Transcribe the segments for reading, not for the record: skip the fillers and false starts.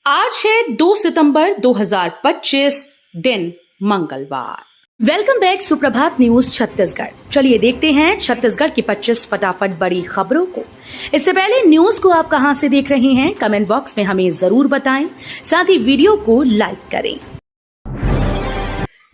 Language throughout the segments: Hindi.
आज है 2 सितंबर 2025 दिन मंगलवार। वेलकम बैक सुप्रभात न्यूज छत्तीसगढ़। चलिए देखते हैं छत्तीसगढ़ की 25 फटाफट बड़ी खबरों को। इससे पहले न्यूज को आप कहां से देख रहे हैं कमेंट बॉक्स में हमें जरूर बताएं, साथ ही वीडियो को लाइक करें।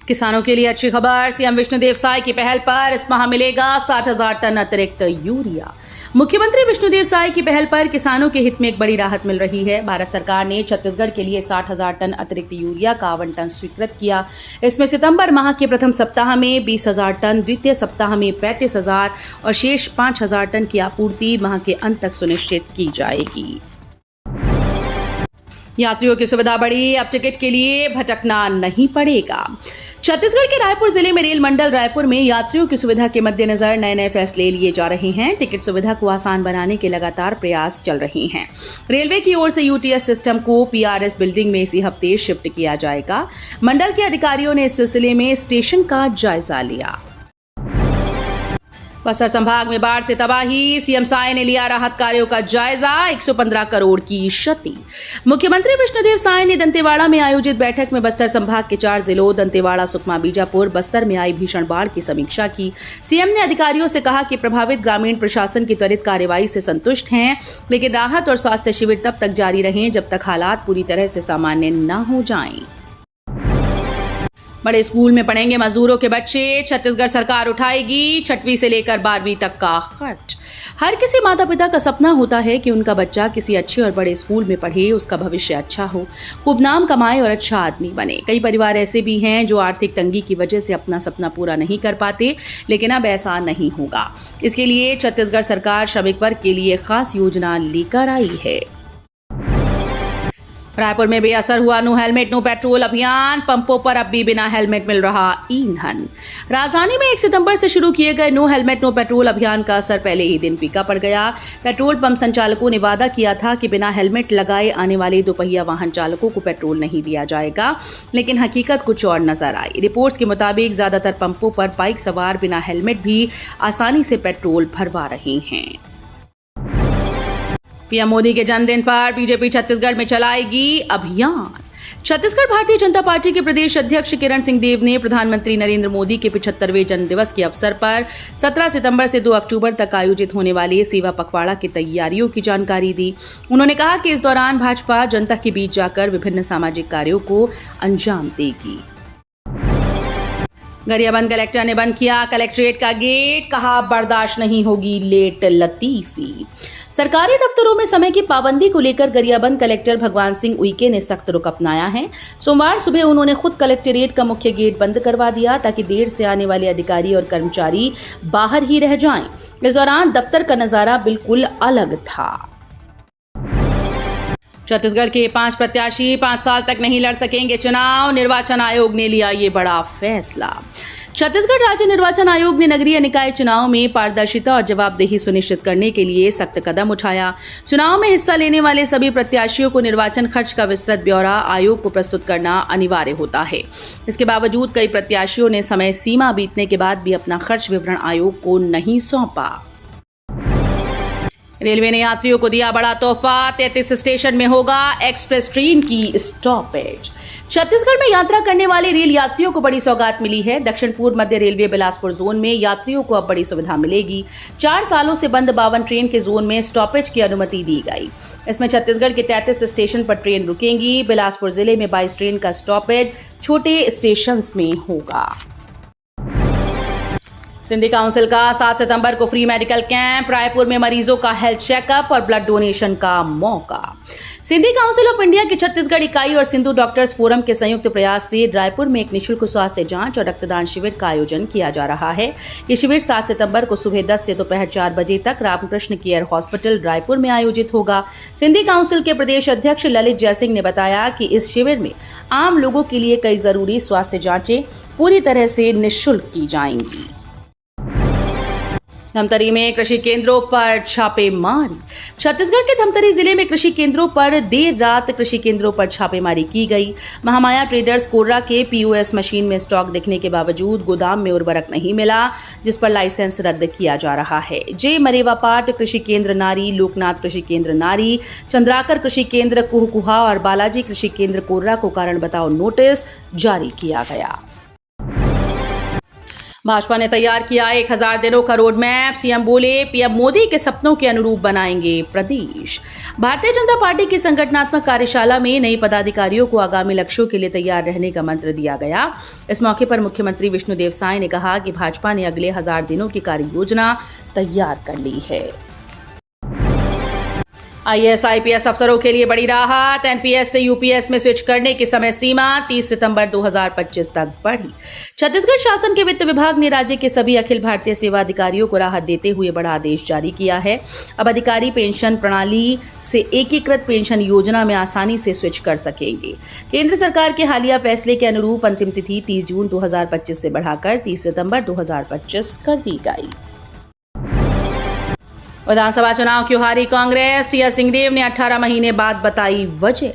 किसानों के लिए अच्छी खबर, सीएम विष्णुदेव साय की पहल पर इस माह मिलेगा 60,000 टन अतिरिक्त यूरिया। मुख्यमंत्री विष्णुदेव साय की पहल पर किसानों के हित में एक बड़ी राहत मिल रही है। भारत सरकार ने छत्तीसगढ़ के लिए 60,000 टन अतिरिक्त यूरिया का आवंटन स्वीकृत किया। इसमें सितंबर माह के प्रथम सप्ताह में 20,000 टन, द्वितीय सप्ताह में 35,000 और शेष 5,000 टन की आपूर्ति माह के अंत तक सुनिश्चित की जाएगी। यात्रियों की सुविधा बढ़ी, अब टिकट के लिए भटकना नहीं पड़ेगा। छत्तीसगढ़ के रायपुर जिले में रेल मंडल रायपुर में यात्रियों की सुविधा के मद्देनजर नए फैसले लिए जा रहे हैं। टिकट सुविधा को आसान बनाने के लगातार प्रयास चल रहे हैं। रेलवे की ओर से यूटीएस सिस्टम को पीआरएस बिल्डिंग में इसी हफ्ते शिफ्ट किया जाएगा। मंडल के अधिकारियों ने इस सिलसिले में स्टेशन का जायजा लिया। बस्तर संभाग में बाढ़ से तबाही, सीएम साय ने लिया राहत कार्यों का जायजा। 115 करोड़ की क्षति। मुख्यमंत्री विष्णुदेव साय ने दंतेवाड़ा में आयोजित बैठक में बस्तर संभाग के 4 जिलों दंतेवाड़ा, सुकमा, बीजापुर, बस्तर में आई भीषण बाढ़ की समीक्षा की। सीएम ने अधिकारियों से कहा कि प्रभावित ग्रामीण प्रशासन की त्वरित कार्रवाई से संतुष्ट हैं, लेकिन राहत और स्वास्थ्य शिविर तब तक जारी रहें जब तक हालात पूरी तरह से सामान्य न हो जाएं। बड़े स्कूल में पढ़ेंगे मजदूरों के बच्चे, छत्तीसगढ़ सरकार उठाएगी 6वीं से लेकर 12वीं तक का खर्च। हर किसी माता पिता का सपना होता है कि उनका बच्चा किसी अच्छे और बड़े स्कूल में पढ़े, उसका भविष्य अच्छा हो, खूब नाम कमाए और अच्छा आदमी बने। कई परिवार ऐसे भी हैं जो आर्थिक तंगी की वजह से अपना सपना पूरा नहीं कर पाते, लेकिन अब ऐसा नहीं होगा। इसके लिए छत्तीसगढ़ सरकार श्रमिक वर्ग के लिए खास योजना लेकर आई है। रायपुर में बेअसर हुआ नो हेलमेट नो पेट्रोल अभियान, पंपों पर अब भी बिना हेलमेट मिल रहा ईंधन। राजधानी में 1 सितंबर से शुरू किए गए नो हेलमेट नो पेट्रोल अभियान का असर पहले ही दिन फीका पड़ गया। पेट्रोल पंप संचालकों ने वादा किया था कि बिना हेलमेट लगाए आने वाले दोपहिया वाहन चालकों को पेट्रोल नहीं दिया जाएगा, लेकिन हकीकत कुछ और नजर आई। रिपोर्ट्स के मुताबिक ज्यादातर पंपों पर बाइक सवार बिना हेलमेट भी आसानी से पेट्रोल भरवा रहे हैं। पीएम मोदी के जन्मदिन पर बीजेपी छत्तीसगढ़ में चलाएगी अभियान। छत्तीसगढ़ भारतीय जनता पार्टी के प्रदेश अध्यक्ष किरण सिंह देव ने प्रधानमंत्री नरेंद्र मोदी के 75वें जन्मदिवस के अवसर पर 17 सितंबर से 2 अक्टूबर तक आयोजित होने वाले सेवा पखवाड़ा की तैयारियों की जानकारी दी। उन्होंने कहा कि इस दौरान भाजपा जनता के बीच जाकर विभिन्न सामाजिक कार्यों को अंजाम देगी। गरियाबंद कलेक्टर ने बंद किया कलेक्ट्रेट का गेट, कहा बर्दाश्त नहीं होगी लेट लतीफी। सरकारी दफ्तरों में समय की पाबंदी को लेकर गरियाबंद कलेक्टर भगवान सिंह उइके ने सख्त रुख अपनाया है। सोमवार सुबह उन्होंने खुद कलेक्ट्रेट का मुख्य गेट बंद करवा दिया ताकि देर से आने वाले अधिकारी और कर्मचारी बाहर ही रह जाएं। इस दौरान दफ्तर का नजारा बिल्कुल अलग था। छत्तीसगढ़ के 5 प्रत्याशी 5 साल तक नहीं लड़ सकेंगे चुनाव, निर्वाचन आयोग ने लिया ये बड़ा फैसला। छत्तीसगढ़ राज्य निर्वाचन आयोग ने नगरीय निकाय चुनाव में पारदर्शिता और जवाबदेही सुनिश्चित करने के लिए सख्त कदम उठाया। चुनाव में हिस्सा लेने वाले सभी प्रत्याशियों को निर्वाचन खर्च का विस्तृत ब्यौरा आयोग को प्रस्तुत करना अनिवार्य होता है। इसके बावजूद कई प्रत्याशियों ने समय सीमा बीतने के बाद भी अपना खर्च विवरण आयोग को नहीं सौंपा। रेलवे ने यात्रियों को दिया बड़ा तोहफा, 33 स्टेशन में होगा एक्सप्रेस ट्रेन की स्टॉपेज। छत्तीसगढ़ में यात्रा करने वाले रेल यात्रियों को बड़ी सौगात मिली है। दक्षिण पूर्व मध्य रेलवे बिलासपुर जोन में यात्रियों को अब बड़ी सुविधा मिलेगी। 4 सालों से बंद 52 ट्रेन के जोन में स्टॉपेज की अनुमति दी गई। इसमें छत्तीसगढ़ के 33 स्टेशन पर ट्रेन रुकेंगी। बिलासपुर जिले में 22 ट्रेन का स्टॉपेज छोटे स्टेशन में होगा। सिंधी काउंसिल का 7 सितंबर को फ्री मेडिकल कैंप, रायपुर में मरीजों का हेल्थ चेकअप और ब्लड डोनेशन का मौका। सिंधी काउंसिल ऑफ इंडिया की छत्तीसगढ़ इकाई और सिंधु डॉक्टर्स फोरम के संयुक्त प्रयास से रायपुर में एक निःशुल्क स्वास्थ्य जांच और रक्तदान शिविर का आयोजन किया जा रहा है। ये शिविर 7 सितंबर को सुबह 10 से दोपहर 4 बजे तक रामकृष्ण केयर हॉस्पिटल रायपुर में आयोजित होगा। सिंधी काउंसिल के प्रदेश अध्यक्ष ललित जयसिंह ने बताया कि इस शिविर में आम लोगों के लिए कई जरूरी स्वास्थ्य जांचें पूरी तरह से निःशुल्क की जाएंगी। धमतरी में कृषि केंद्रों पर छापेमारी। छत्तीसगढ़ के धमतरी जिले में कृषि केंद्रों पर देर रात कृषि केंद्रों पर छापेमारी की गई। महामाया ट्रेडर्स कोर्रा के पीओएस मशीन में स्टॉक दिखने के बावजूद गोदाम में उर्वरक नहीं मिला, जिस पर लाइसेंस रद्द किया जा रहा है। जे मरेवापाट कृषि केंद्र नारी, लोकनाथ कृषि केंद्र नारी, चंद्राकर कृषि केंद्र कुहकुहा और बालाजी कृषि केंद्र कोर्रा को कारण बताओ नोटिस जारी किया गया। भाजपा ने तैयार किया 1000 दिनों का रोड मैप। सीएम बोले पीएम मोदी के सपनों के अनुरूप बनाएंगे प्रदेश। भारतीय जनता पार्टी की संगठनात्मक कार्यशाला में नए पदाधिकारियों को आगामी लक्ष्यों के लिए तैयार रहने का मंत्र दिया गया। इस मौके पर मुख्यमंत्री विष्णुदेव साय ने कहा कि भाजपा ने अगले 1000 दिनों की कार्य योजना तैयार कर ली है। आईएएस आईपीएस अफसरों के लिए बड़ी राहत। एनपीएस से यूपीएस में स्विच करने की समय सीमा 30 सितंबर 2025 तक बढ़ी। छत्तीसगढ़ शासन के वित्त विभाग ने राज्य के सभी अखिल भारतीय सेवा अधिकारियों को राहत देते हुए बड़ा आदेश जारी किया है। अब अधिकारी पेंशन प्रणाली से एकीकृत पेंशन योजना में आसानी से स्विच कर सकेंगे। केंद्र सरकार के हालिया फैसले के अनुरूप अंतिम तिथि 30 जून 2025 से बढ़ाकर 30 सितंबर 2025 कर दी गई। विधानसभा चुनाव क्यों हारी कांग्रेस? टीएस सिंहदेव ने 18 महीने बाद बताई वजह।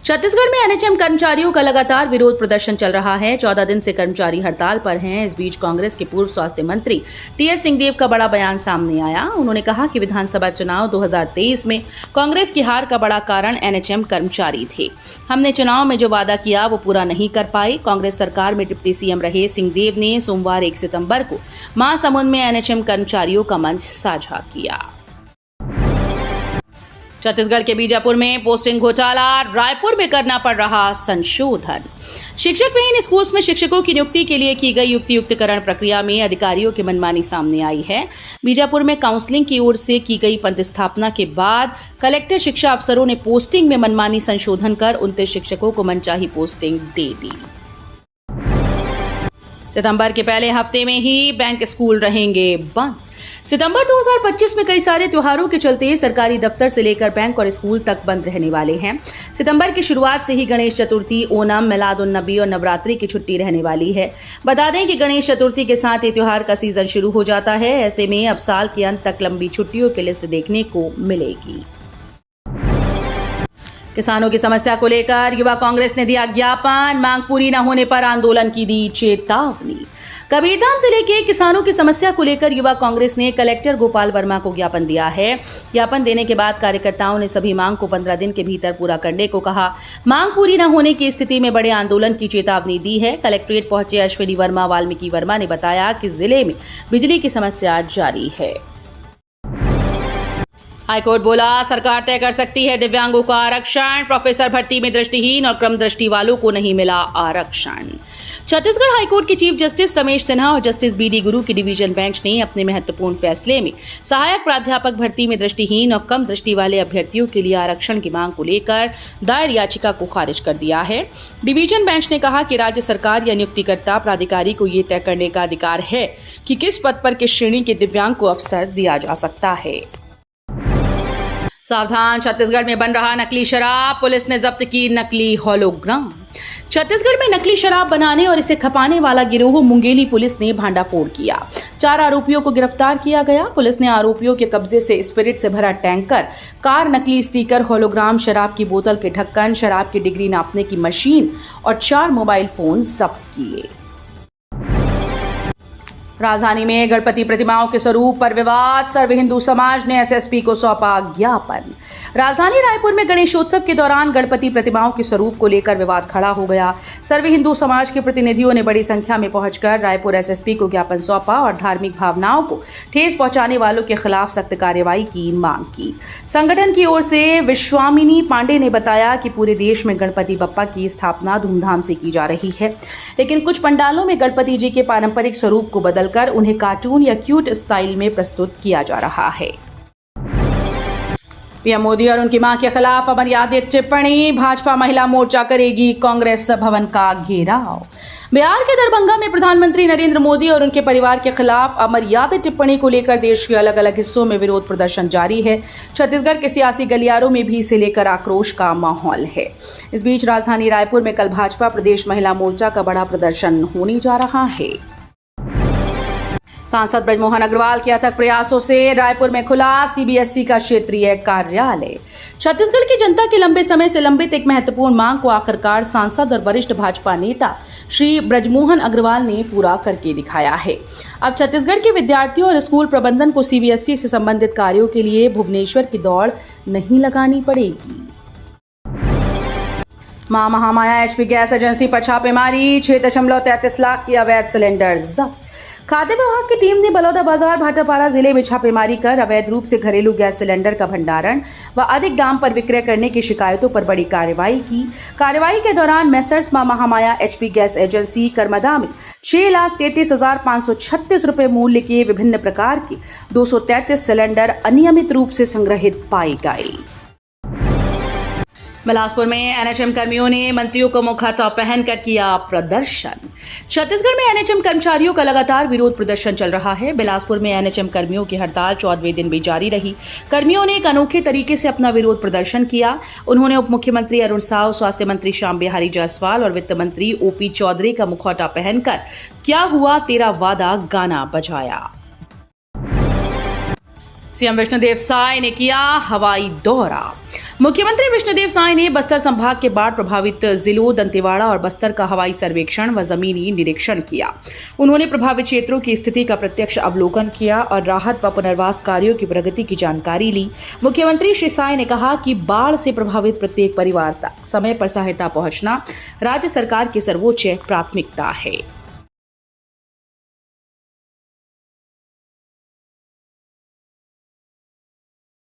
छत्तीसगढ़ में एनएचएम कर्मचारियों का लगातार विरोध प्रदर्शन चल रहा है। 14 दिन से कर्मचारी हड़ताल पर हैं। इस बीच कांग्रेस के पूर्व स्वास्थ्य मंत्री टीएस सिंहदेव का बड़ा बयान सामने आया। उन्होंने कहा कि विधानसभा चुनाव 2023 में कांग्रेस की हार का बड़ा कारण एनएचएम कर्मचारी थे। हमने चुनाव में जो वादा किया वो पूरा नहीं कर पाए। कांग्रेस सरकार में डिप्टी सीएम रहे सिंहदेव ने सोमवार 1 सितंबर को महासमुंद में एनएचएम कर्मचारियों का मंच साझा किया। छत्तीसगढ़ के बीजापुर में पोस्टिंग घोटाला, रायपुर में करना पड़ रहा संशोधन। शिक्षक विहीन स्कूल्स में शिक्षकों की नियुक्ति के लिए की गई युक्तियुक्तकरण प्रक्रिया में अधिकारियों की मनमानी सामने आई है। बीजापुर में काउंसलिंग की ओर से की गई पदस्थापना के बाद कलेक्टर शिक्षा अफसरों ने पोस्टिंग में मनमानी संशोधन कर 29 शिक्षकों को मनचाही पोस्टिंग दे दी। सितंबर के पहले हफ्ते में ही बैंक स्कूल रहेंगे बंद। सितंबर 2025 में कई सारे त्योहारों के चलते सरकारी दफ्तर से लेकर बैंक और स्कूल तक बंद रहने वाले हैं। सितंबर की शुरुआत से ही गणेश चतुर्थी, ओणम, मिलाद-उन-नबी और नवरात्रि की छुट्टी रहने वाली है। बता दें कि गणेश चतुर्थी के साथ ये त्योहार का सीजन शुरू हो जाता है। ऐसे में अब साल के अंत तक लंबी छुट्टियों की लिस्ट देखने को मिलेगी। किसानों की समस्या को लेकर युवा कांग्रेस ने दिया ज्ञापन। मांग पूरी न होने पर आंदोलन की दी चेतावनी। कबीरधाम जिले के किसानों की समस्या को लेकर युवा कांग्रेस ने कलेक्टर गोपाल वर्मा को ज्ञापन दिया है। ज्ञापन देने के बाद कार्यकर्ताओं ने सभी मांग को 15 दिन के भीतर पूरा करने को कहा। मांग पूरी न होने की स्थिति में बड़े आंदोलन की चेतावनी दी है। कलेक्ट्रेट पहुंचे अश्विनी वर्मा वाल्मीकि वर्मा ने बताया कि जिले में बिजली की समस्या जारी है। हाईकोर्ट बोला सरकार तय कर सकती है दिव्यांगों का आरक्षण। प्रोफेसर भर्ती में दृष्टिहीन और कम दृष्टि वालों को नहीं मिला आरक्षण। छत्तीसगढ़ हाईकोर्ट के चीफ जस्टिस रमेश सिन्हा और जस्टिस बीडी गुरु की डिवीजन बेंच ने अपने महत्वपूर्ण फैसले में सहायक प्राध्यापक भर्ती में दृष्टिहीन और कम दृष्टि वाले अभ्यर्थियों के लिए आरक्षण की मांग को लेकर दायर याचिका को खारिज कर दिया है। डिवीजन बेंच ने कहा कि राज्य सरकार या नियुक्तिकर्ता प्राधिकारी को ये तय करने का अधिकार है कि किस पद पर किस श्रेणी के दिव्यांग को अवसर दिया जा सकता है। सावधान, छत्तीसगढ़ में बन रहा नकली शराब। पुलिस ने जब्त की नकली होलोग्राम। छत्तीसगढ़ में नकली शराब बनाने और इसे खपाने वाला गिरोह मुंगेली पुलिस ने भांडाफोड़ किया। 4 आरोपियों को गिरफ्तार किया गया। पुलिस ने आरोपियों के कब्जे से स्पिरिट से भरा टैंकर, कार, नकली स्टिकर, होलोग्राम, शराब की बोतल के ढक्कन, शराब की डिग्री नापने की मशीन और 4 मोबाइल फोन जब्त किए। राजधानी में गणपति प्रतिमाओं के स्वरूप पर विवाद। सर्व हिंदू समाज ने एसएसपी को सौंपा ज्ञापन। राजधानी रायपुर में गणेशोत्सव के दौरान गणपति प्रतिमाओं के स्वरूप को लेकर विवाद खड़ा हो गया। सर्व हिंदू समाज के प्रतिनिधियों ने बड़ी संख्या में पहुंचकर रायपुर एसएसपी को ज्ञापन सौंपा और धार्मिक भावनाओं को ठेस पहुंचाने वालों के खिलाफ सख्त कार्रवाई की मांग की। संगठन की ओर से विश्वामिनी पांडे ने बताया कि पूरे देश में गणपति बप्पा की स्थापना धूमधाम से की जा रही है, लेकिन कुछ पंडालों में गणपति जी के पारंपरिक स्वरूप को बदल कर उन्हें कार्टून या क्यूट स्टाइल में प्रस्तुत किया जा रहा है। पीएम मोदी और उनकी मां के खिलाफ अमर्यादित टिप्पणी। भाजपा महिला मोर्चा करेगी कांग्रेस भवन का घेराव। बिहार के दरभंगा में प्रधानमंत्री नरेंद्र मोदी और उनके परिवार के खिलाफ अमर्यादित टिप्पणी को लेकर देश के अलग अलग हिस्सों में विरोध प्रदर्शन जारी है। छत्तीसगढ़ के सियासी गलियारों में भी इसे लेकर आक्रोश का माहौल है। इस बीच राजधानी रायपुर में कल भाजपा प्रदेश महिला मोर्चा का बड़ा प्रदर्शन होने जा रहा है। सांसद ब्रजमोहन अग्रवाल के अथक प्रयासों से रायपुर में खुला सीबीएसई का क्षेत्रीय कार्यालय। छत्तीसगढ़ की जनता की लंबे समय से लंबित एक महत्वपूर्ण मांग को आखिरकार सांसद और वरिष्ठ भाजपा नेता श्री ब्रजमोहन अग्रवाल ने पूरा करके दिखाया है। अब छत्तीसगढ़ के विद्यार्थियों और स्कूल प्रबंधन को सीबीएसई से संबंधित कार्यों के लिए भुवनेश्वर की दौड़ नहीं लगानी पड़ेगी। मां महामाया एचपी गैस एजेंसी पर छापेमारी, 6.33 लाख की अवैध सिलेंडर जब्त। खाद्य विभाग की टीम ने बलौदाबाजार भाटापारा जिले में छापेमारी कर अवैध रूप से घरेलू गैस सिलेंडर का भंडारण व अधिक दाम पर विक्रय करने की शिकायतों पर बड़ी कार्रवाई की। कार्रवाई के दौरान मेसर्स मां महामाया एचपी गैस एजेंसी करमदा में 6,33,536 रुपए मूल्य के विभिन्न प्रकार के 233 सिलेंडर अनियमित रूप से संग्रहित पाई गई। बिलासपुर में एनएचएम कर्मियों ने मंत्रियों को मुखौटा पहनकर किया प्रदर्शन। छत्तीसगढ़ में एनएचएम कर्मचारियों का लगातार विरोध प्रदर्शन चल रहा है। बिलासपुर में एनएचएम कर्मियों की हड़ताल 14वें दिन भी जारी रही। कर्मियों ने एक अनोखे तरीके से अपना विरोध प्रदर्शन किया। उन्होंने उप मुख्यमंत्री अरुण साव, स्वास्थ्य मंत्री श्याम बिहारी जायसवाल और वित्त मंत्री ओपी चौधरी का मुखौटा पहनकर क्या हुआ तेरा वादा गाना बजाया। सीएम विष्णुदेव साय ने किया हवाई दौरा। मुख्यमंत्री विष्णुदेव साय ने बस्तर संभाग के बाढ़ प्रभावित जिलों दंतेवाड़ा और बस्तर का हवाई सर्वेक्षण व जमीनी निरीक्षण किया। उन्होंने प्रभावित क्षेत्रों की स्थिति का प्रत्यक्ष अवलोकन किया और राहत व पुनर्वास कार्यों की प्रगति की जानकारी ली। मुख्यमंत्री श्री साय ने कहा कि बाढ़ से प्रभावित प्रत्येक परिवार तक समय पर सहायता पहुंचना राज्य सरकार की सर्वोच्च प्राथमिकता है।